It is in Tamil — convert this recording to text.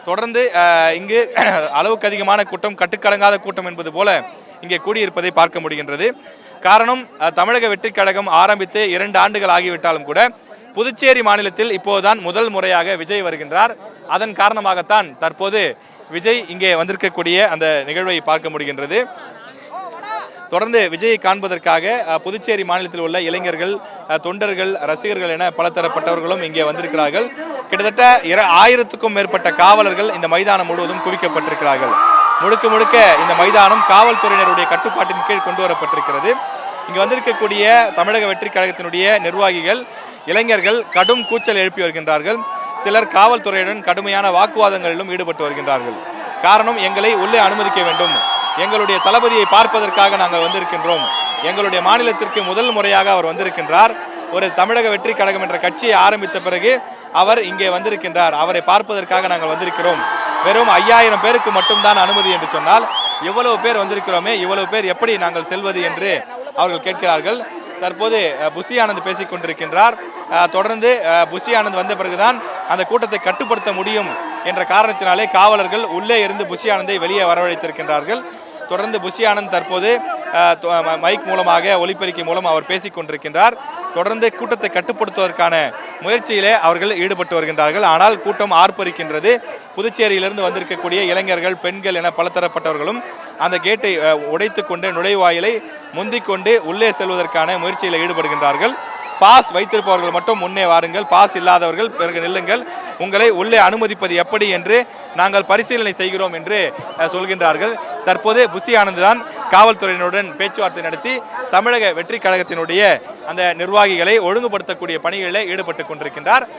தொடர்ந்து இங்கு அளவுக்கு அதிகமான கூட்டம், கட்டுக்கடங்காத கூட்டம் என்பது போல இங்கே கூடியிருப்பதை பார்க்க முடிகின்றது. காரணம், தமிழக வெற்றிக் கழகம் ஆரம்பித்து 2 ஆண்டுகள் ஆகிவிட்டாலும் கூட புதுச்சேரி மாநிலத்தில் இப்போதுதான் முதல் முறையாக விஜய் வருகின்றார். அதன் காரணமாகத்தான் தற்போது விஜய் இங்கே வந்திருக்கக்கூடிய அந்த நிகழ்வை பார்க்க முடிகின்றது. தொடர்ந்து விஜயை காண்பதற்காக புதுச்சேரி மாநிலத்தில் உள்ள இளைஞர்கள், தொண்டர்கள், ரசிகர்கள் என பலதரப்பட்டவர்களும் இங்கே வந்திருக்கிறார்கள். கிட்டத்தட்ட 1000க்கும் மேற்பட்ட காவலர்கள் இந்த மைதானம் முழுவதும் குவிக்கப்பட்டிருக்கிறார்கள். முழுக்க முழுக்க இந்த மைதானம் காவல்துறையினருடைய கட்டுப்பாட்டின் கீழ் கொண்டு வரப்பட்டிருக்கிறது. இங்கு வந்திருக்கக்கூடிய தமிழக வெற்றிக் கழகத்தினுடைய நிர்வாகிகள், இளைஞர்கள் கடும் கூச்சல் எழுப்பி வருகின்றார்கள். சிலர் காவல்துறையுடன் கடுமையான வாக்குவாதங்களிலும் ஈடுபட்டு வருகின்றார்கள். காரணம், எங்களை உள்ளே அனுமதிக்க வேண்டும், எங்களுடைய தளபதியை பார்ப்பதற்காக நாங்கள் வந்திருக்கின்றோம், எங்களுடைய மாநிலத்திற்கு முதல் முறையாக அவர் வந்திருக்கின்றார், ஒரு தமிழக வெற்றி கழகம் என்ற கட்சியை ஆரம்பித்த பிறகு அவர் இங்கே வந்திருக்கின்றார், அவரை பார்ப்பதற்காக நாங்கள் வந்திருக்கிறோம், வெறும் 5000 பேருக்கு மட்டும்தான் அனுமதி என்று சொன்னால் இவ்வளவு பேர் வந்திருக்கிறோமே, இவ்வளவு பேர் எப்படி நாங்கள் செல்வது என்று அவர்கள் கேட்கிறார்கள். தற்போது புஷி ஆனந்த் பேசிக் கொண்டிருக்கின்றார். தொடர்ந்து புஷி ஆனந்த் வந்த பிறகுதான் அந்த கூட்டத்தை கட்டுப்படுத்த முடியும் என்ற காரணத்தினாலே காவலர்கள் உள்ளே இருந்து புஷி ஆனந்தை வெளியே வரவழைத்திருக்கின்றார்கள். தொடர்ந்து புஷி ஆனந்த் தற்போது மைக் மூலமாக, ஒலிபெருக்கி மூலம் அவர் பேசிக் கொண்டிருக்கின்றார். தொடர்ந்து கூட்டத்தை கட்டுப்படுத்துவதற்கான முயற்சியிலே அவர்கள் ஈடுபட்டு வருகின்றார்கள். ஆனால் கூட்டம் ஆர்ப்பரிக்கின்றது. புதுச்சேரியிலிருந்து வந்திருக்கக்கூடிய இளைஞர்கள், பெண்கள் என பலதரப்பட்டவர்களும் அந்த கேட்டை உடைத்து கொண்டு நுழைவாயிலை முந்திக்கொண்டு உள்ளே செல்வதற்கான முயற்சியில் ஈடுபடுகின்றார்கள். பாஸ் வைத்திருப்பவர்கள் மட்டும் முன்னே வாருங்கள், பாஸ் இல்லாதவர்கள் பிறகு நில்லுங்கள், உங்களை உள்ளே அனுமதிப்பது எப்படி என்று நாங்கள் பரிசீலனை செய்கிறோம் என்று சொல்கின்றார்கள். தற்போது புஷி ஆனந்த் தான் காவல்துறையினருடன் பேச்சுவார்த்தை நடத்தி தமிழக வெற்றி கழகத்தினுடைய அந்த நிர்வாகிகளை ஒழுங்குபடுத்தக்கூடிய பணிகளில் ஈடுபட்டு கொண்டிருக்கின்றார்.